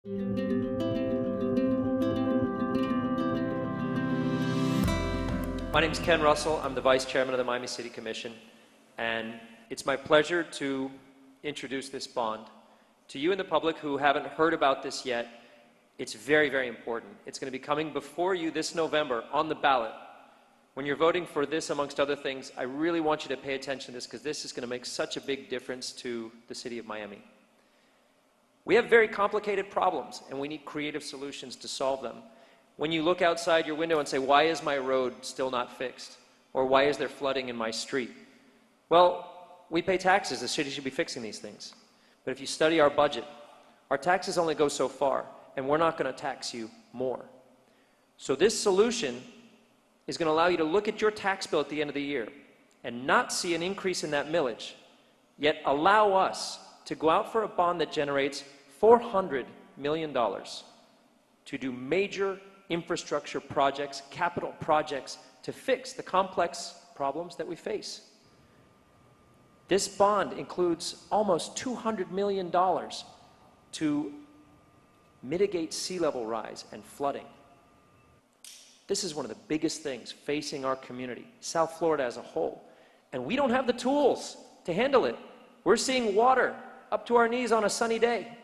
My name is Ken Russell. I'm the Vice Chairman of the Miami City Commission, and it's my pleasure to introduce this bond. To you and the public who haven't heard about this yet, it's very, very important. It's going to be coming before you this November on the ballot. When you're voting for this, amongst other things, I really want you to pay attention to this because this is going to make such a big difference to the city of Miami. We have very complicated problems, and we need creative solutions to solve them. When you look outside your window and say, why is my road still not fixed? Or why is there flooding in my street? Well, we pay taxes. The city should be fixing these things. But if you study our budget, our taxes only go so far, and we're not going to tax you more. So this solution is going to allow you to look at your tax bill at the end of the year and not see an increase in that millage, yet allow us to go out for a bond that generates $400 million to do major infrastructure projects, capital projects, to fix the complex problems that we face. This bond includes almost $200 million to mitigate sea level rise and flooding. This is one of the biggest things facing our community, South Florida as a whole. And we don't have the tools to handle it. We're seeing water up to our knees on a sunny day.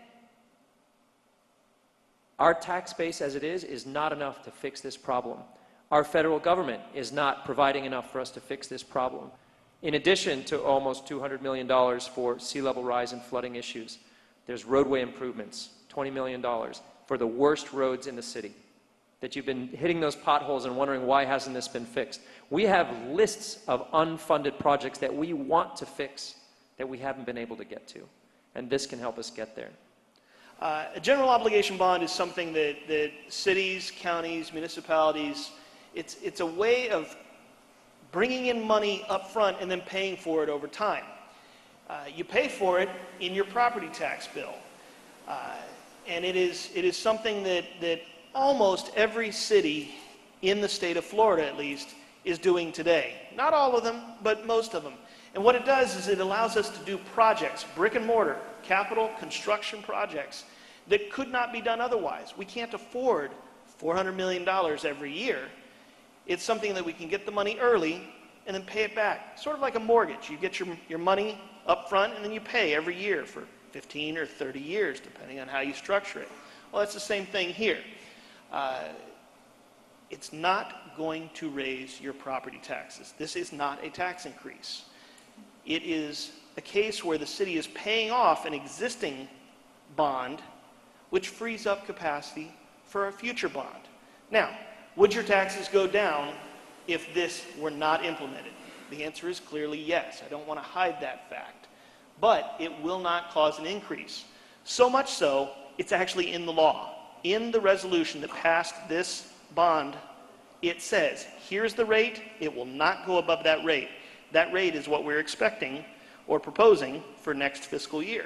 Our tax base as it is not enough to fix this problem. Our federal government is not providing enough for us to fix this problem. In addition to almost $200 million for sea level rise and flooding issues, there's roadway improvements, $20 million for the worst roads in the city, that you've been hitting those potholes and wondering why hasn't this been fixed. We have lists of unfunded projects that we want to fix that we haven't been able to get to, and this can help us get there. A general obligation bond is something that cities, counties, municipalities, it's a way of bringing in money up front and then paying for it over time. You pay for it in your property tax bill. And it is something that almost every city in the state of Florida, at least, is doing today. Not all of them, but most of them. And what it does is it allows us to do projects, brick and mortar, capital construction projects that could not be done otherwise. We can't afford $400 million every year. It's something that we can get the money early and then pay it back. Sort of like a mortgage. You get your money up front and then you pay every year for 15 or 30 years, depending on how you structure it. Well, that's the same thing here. It's not going to raise your property taxes. This is not a tax increase. It is a case where the city is paying off an existing bond, which frees up capacity for a future bond. Now, would your taxes go down if this were not implemented? The answer is clearly yes. I don't want to hide that fact. But it will not cause an increase. So much so, it's actually in the law. In the resolution that passed this bond, it says, here's the rate, it will not go above that rate. That rate is what we're expecting or proposing for next fiscal year.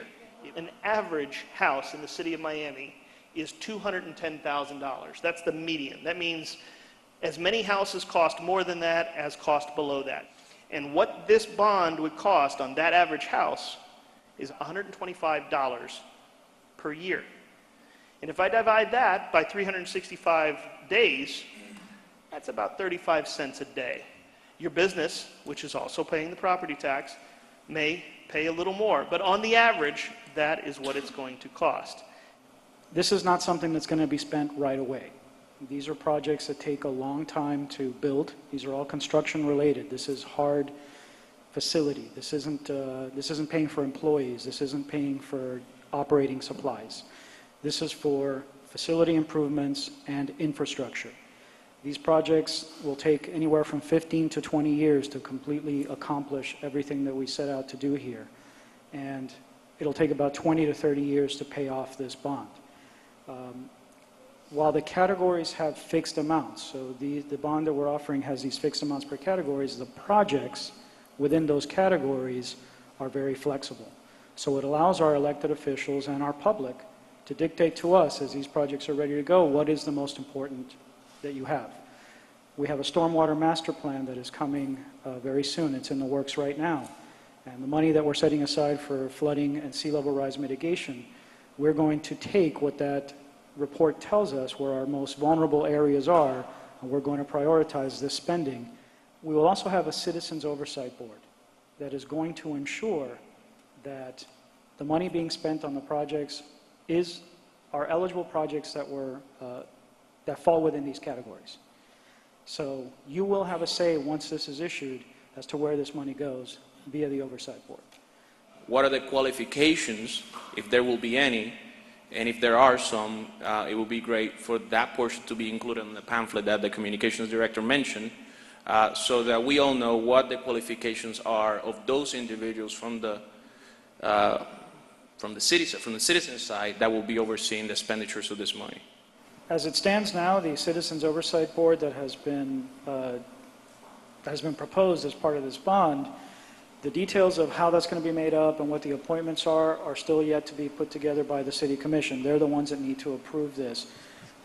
An average house in the city of Miami is $210,000. That's the median. That means as many houses cost more than that as cost below that. And what this bond would cost on that average house is $125 per year. And if I divide that by 365 days, that's about 35 cents a day. Your business, which is also paying the property tax, may pay a little more. But on the average, that is what it's going to cost. This is not something that's going to be spent right away. These are projects that take a long time to build. These are all construction related. This is hard facility. This isn't paying for employees. This isn't paying for operating supplies. This is for facility improvements and infrastructure. These projects will take anywhere from 15 to 20 years to completely accomplish everything that we set out to do here. And it'll take about 20 to 30 years to pay off this bond. While the categories have fixed amounts, so the bond that we're offering has these fixed amounts per categories, the projects within those categories are very flexible. So it allows our elected officials and our public to dictate to us, as these projects are ready to go, what is the most important that you have. We have a stormwater master plan that is coming very soon. It's in the works right now. And the money that we're setting aside for flooding and sea level rise mitigation, we're going to take what that report tells us where our most vulnerable areas are, and we're going to prioritize this spending. We will also have a Citizens Oversight Board that is going to ensure that the money being spent on the projects are eligible projects that fall within these categories. So you will have a say once this is issued as to where this money goes via the Oversight Board. What are the qualifications, if there will be any, and if there are some, it would be great for that portion to be included in the pamphlet that the communications director mentioned, so that we all know what the qualifications are of those individuals from the citizen side that will be overseeing the expenditures of this money. As it stands now, the Citizens Oversight Board that has been proposed as part of this bond, the details of how that's going to be made up and what the appointments are still yet to be put together by the City Commission. They're the ones that need to approve this.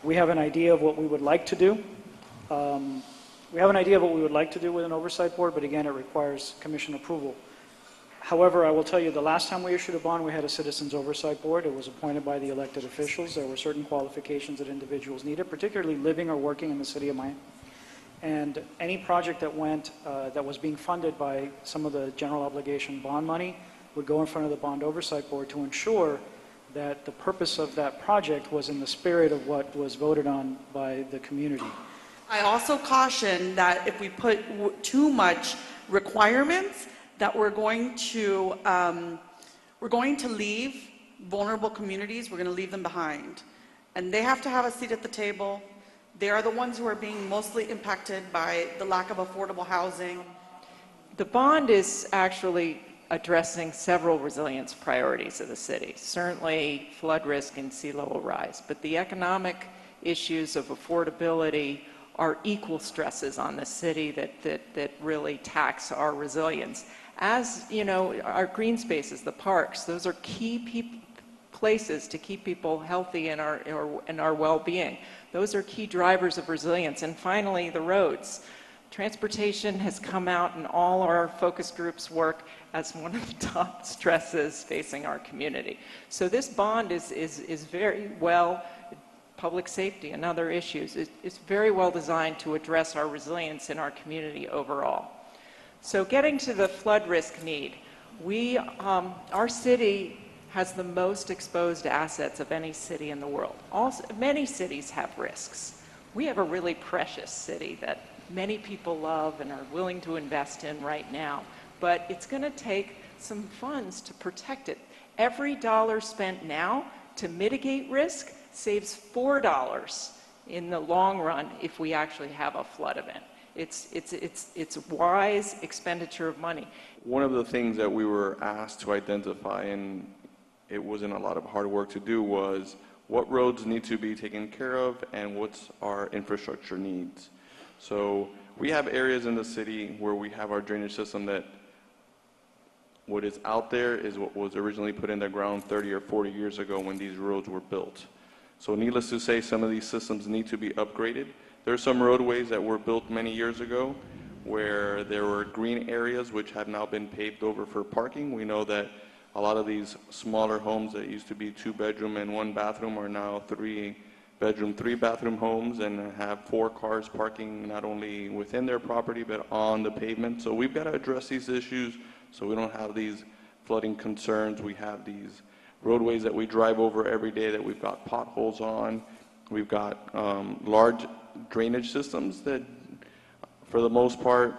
We have an idea of what we would like to do. With an Oversight Board, but again, it requires Commission approval. However, I will tell you, the last time we issued a bond, we had a Citizens Oversight Board. It was appointed by the elected officials. There were certain qualifications that individuals needed, particularly living or working in the city of Miami. And any project that that was being funded by some of the general obligation bond money would go in front of the Bond Oversight Board to ensure that the purpose of that project was in the spirit of what was voted on by the community. I also caution that if we put too much requirements, that we're going to leave vulnerable communities, we're going to leave them behind. And they have to have a seat at the table. They are the ones who are being mostly impacted by the lack of affordable housing. The bond is actually addressing several resilience priorities of the city. Certainly flood risk and sea level rise, but the economic issues of affordability are equal stresses on the city that really tax our resilience. As you know, our green spaces, the parks, those are key places to keep people healthy in our well-being. Those are key drivers of resilience. And finally, the roads. Transportation has come out in all our focus groups' work as one of the top stresses facing our community. So this bond is very well, public safety and other issues, is very well designed to address our resilience in our community overall. So getting to the flood risk need, our city has the most exposed assets of any city in the world. Many cities have risks. We have a really precious city that many people love and are willing to invest in right now, but it's going to take some funds to protect it. Every dollar spent now to mitigate risk saves $4 in the long run if we actually have a flood event. It's wise expenditure of money. One of the things that we were asked to identify, and it wasn't a lot of hard work to do, was what roads need to be taken care of and what's our infrastructure needs. So we have areas in the city where we have our drainage system that what is out there is what was originally put in the ground 30 or 40 years ago when these roads were built. So needless to say, some of these systems need to be upgraded. There are some roadways that were built many years ago where there were green areas which have now been paved over for parking. We know that a lot of these smaller homes that used to be 2-bedroom and 1-bathroom are now 3-bedroom, 3-bathroom homes and have 4 cars parking not only within their property but on the pavement. So we've got to address these issues so we don't have these flooding concerns. We have these roadways that we drive over every day that we've got potholes on. We've got large drainage systems that, for the most part,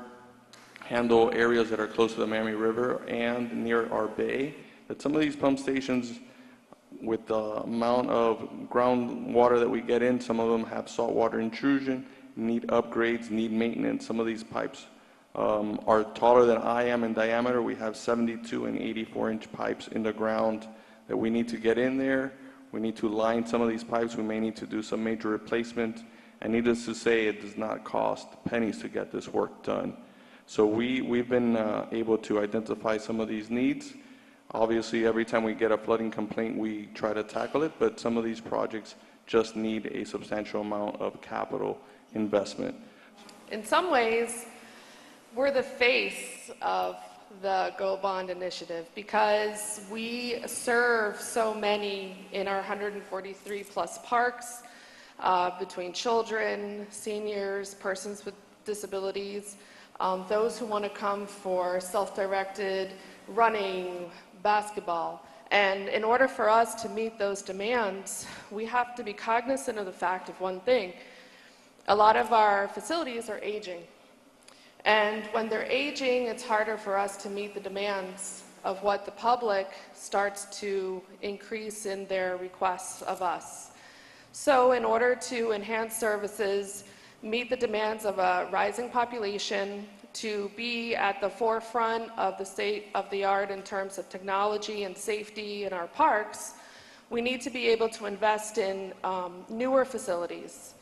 handle areas that are close to the Miami River and near our bay. That some of these pump stations, with the amount of groundwater that we get in, some of them have saltwater intrusion, need upgrades, need maintenance. Some of these pipes are taller than I am in diameter. We have 72 and 84-inch pipes in the ground that we need to get in there. We need to line some of these pipes. We may need to do some major replacement. And needless to say, it does not cost pennies to get this work done. So we've been able to identify some of these needs. Obviously, every time we get a flooding complaint, we try to tackle it, but some of these projects just need a substantial amount of capital investment. In some ways, we're the face of the Go Bond initiative because we serve so many in our 143 plus parks between children, seniors, persons with disabilities, those who want to come for self-directed running, basketball. And in order for us to meet those demands, we have to be cognizant of the fact of one thing. A lot of our facilities are aging. And when they're aging, it's harder for us to meet the demands of what the public starts to increase in their requests of us. So in order to enhance services, meet the demands of a rising population, to be at the forefront of the state of the art in terms of technology and safety in our parks, we need to be able to invest in newer facilities,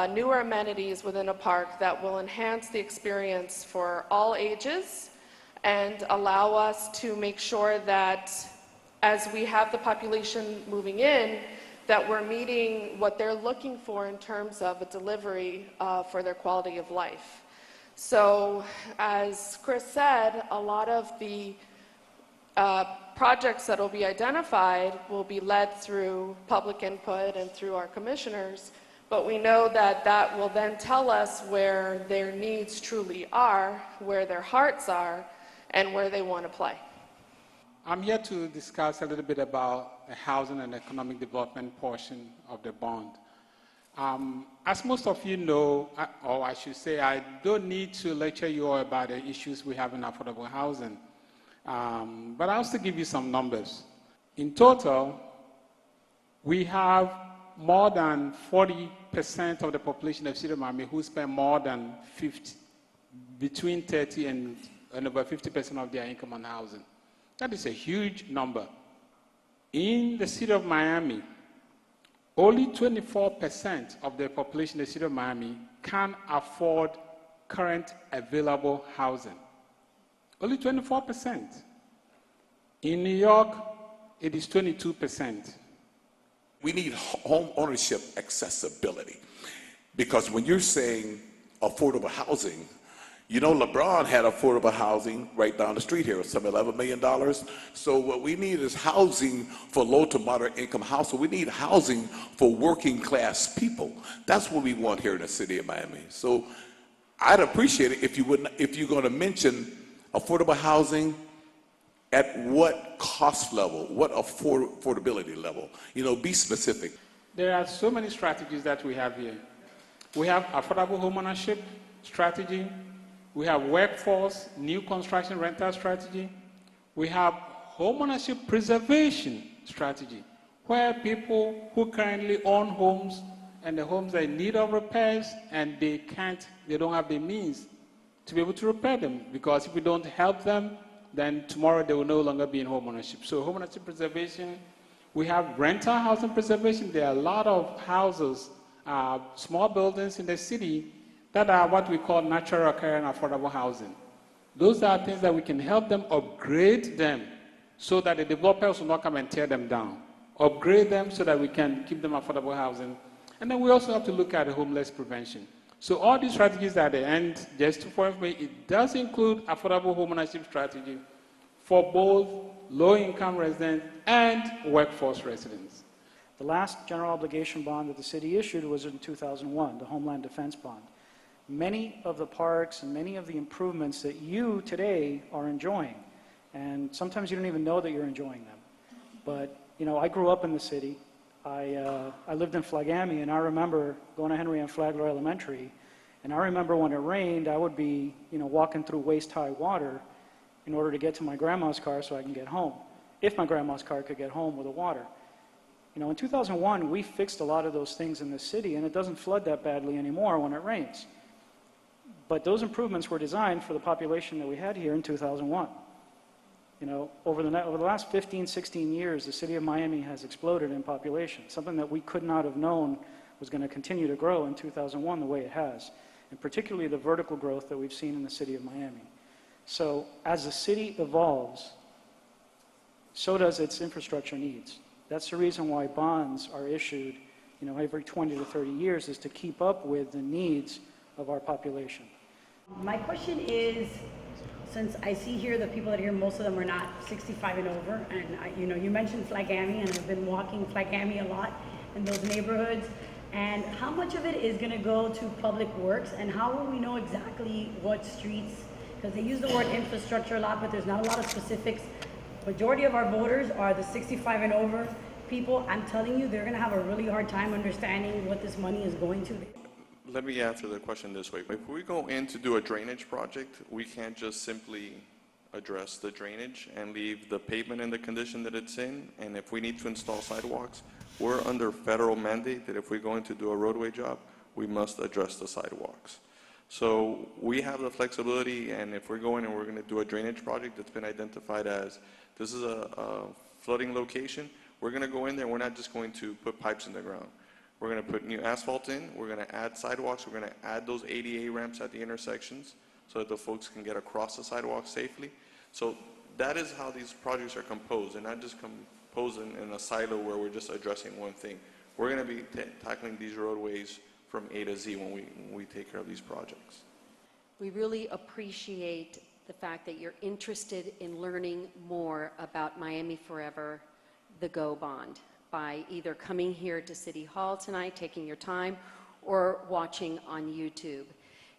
newer amenities within a park that will enhance the experience for all ages and allow us to make sure that as we have the population moving in, that we're meeting what they're looking for in terms of a delivery for their quality of life. So as Chris said, a lot of the projects that will be identified will be led through public input and through our commissioners, but we know that that will then tell us where their needs truly are, where their hearts are, and where they want to play. I'm here to discuss a little bit about the housing and economic development portion of the bond. As most of you know, or I should say, I don't need to lecture you all about the issues we have in affordable housing, but I'll also give you some numbers. In total, we have more than 40% of the population of City of Miami who spend more than between 30 and over 50% of their income on housing. That is a huge number. In the City of Miami, only 24% of the population of the City of Miami can afford current available housing. Only 24%. In New York, it is 22%. We need home ownership accessibility, because when you're saying affordable housing, you know, LeBron had affordable housing right down the street here, some $11 million. So what we need is housing for low to moderate income households. We need housing for working class people. That's what we want here in the city of Miami. So I'd appreciate it if you're going to mention affordable housing, at what cost level, what affordability level? You know, be specific. There are so many strategies that we have here. We have affordable homeownership strategy. We have workforce, new construction rental strategy. We have homeownership preservation strategy, where people who currently own homes and the homes are in need of repairs and they don't have the means to be able to repair them, because if we don't help them, then tomorrow they will no longer be in homeownership. So homeownership preservation. We have rental housing preservation. There are a lot of houses, small buildings in the city that are what we call natural occurring affordable housing. Those are things that we can help them upgrade them so that the developers will not come and tear them down. Upgrade them so that we can keep them affordable housing. And then we also have to look at homeless prevention. So all these strategies at the end, just for information, it does include affordable homeownership strategy for both low-income residents and workforce residents. The last general obligation bond that the city issued was in 2001, the Homeland Defense Bond. Many of the parks and many of the improvements that you today are enjoying, and sometimes you don't even know that you're enjoying them. But, you know, I grew up in the city. I lived in Flagami, and I remember going to Henry and Flagler Elementary, and I remember when it rained, I would be, you know, walking through waist-high water in order to get to my grandma's car so I can get home, if my grandma's car could get home with the water. You know, in 2001, we fixed a lot of those things in the city, and it doesn't flood that badly anymore when it rains. But those improvements were designed for the population that we had here in 2001. You know, over the last 15, 16 years, the city of Miami has exploded in population, something that we could not have known was going to continue to grow in 2001 the way it has, and particularly the vertical growth that we've seen in the city of Miami. So as the city evolves, so does its infrastructure needs. That's the reason why bonds are issued, you know, every 20 to 30 years, is to keep up with the needs of our population. My question is, since I see here the people that are here, most of them are not 65 and over, and you mentioned Flagami, and I've been walking Flagami a lot in those neighborhoods, and how much of it is going to go to public works, and how will we know exactly what streets, because they use the word infrastructure a lot, but there's not a lot of specifics. Majority of our voters are the 65 and over people. I'm telling you, they're going to have a really hard time understanding what this money is going to. Let me answer the question this way. If we go in to do a drainage project, we can't just simply address the drainage and leave the pavement in the condition that it's in. And if we need to install sidewalks, we're under federal mandate that if we're going to do a roadway job, we must address the sidewalks. So we have the flexibility, and if we're going and we're going to do a drainage project that's been identified as this is a flooding location, we're going to go in there. We're not just going to put pipes in the ground. We're going to put new asphalt in. We're going to add sidewalks. We're going to add those ADA ramps at the intersections so that the folks can get across the sidewalk safely. So that is how these projects are composed. They're not just composed in a silo where we're just addressing one thing. We're going to be tackling these roadways from A to Z when we take care of these projects. We really appreciate the fact that you're interested in learning more about Miami Forever, the GO bond, by either coming here to City Hall tonight, taking your time, or watching on YouTube.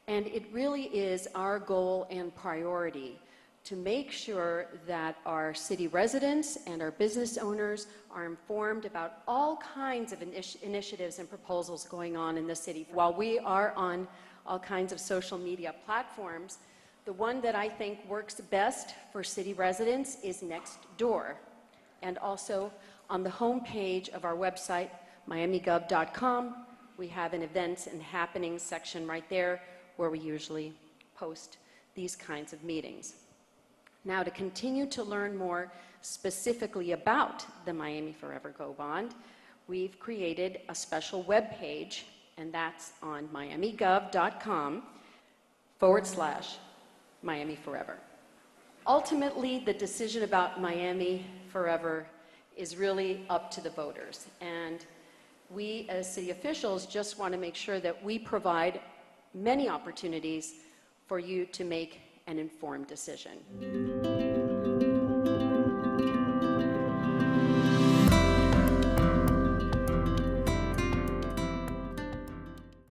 And it really is our goal and priority to make sure that our city residents and our business owners are informed about all kinds of initiatives and proposals going on in the city. While we are on all kinds of social media platforms, the one that I think works best for city residents is Nextdoor. And also on the home page of our website, miamigov.com, we have an events and happenings section right there where we usually post these kinds of meetings. Now, to continue to learn more specifically about the Miami Forever GO bond, we've created a special web page, and that's on miamigov.com/Miami Forever. Ultimately, the decision about Miami Forever is really up to the voters, and we as city officials just want to make sure that we provide many opportunities for you to make an informed decision.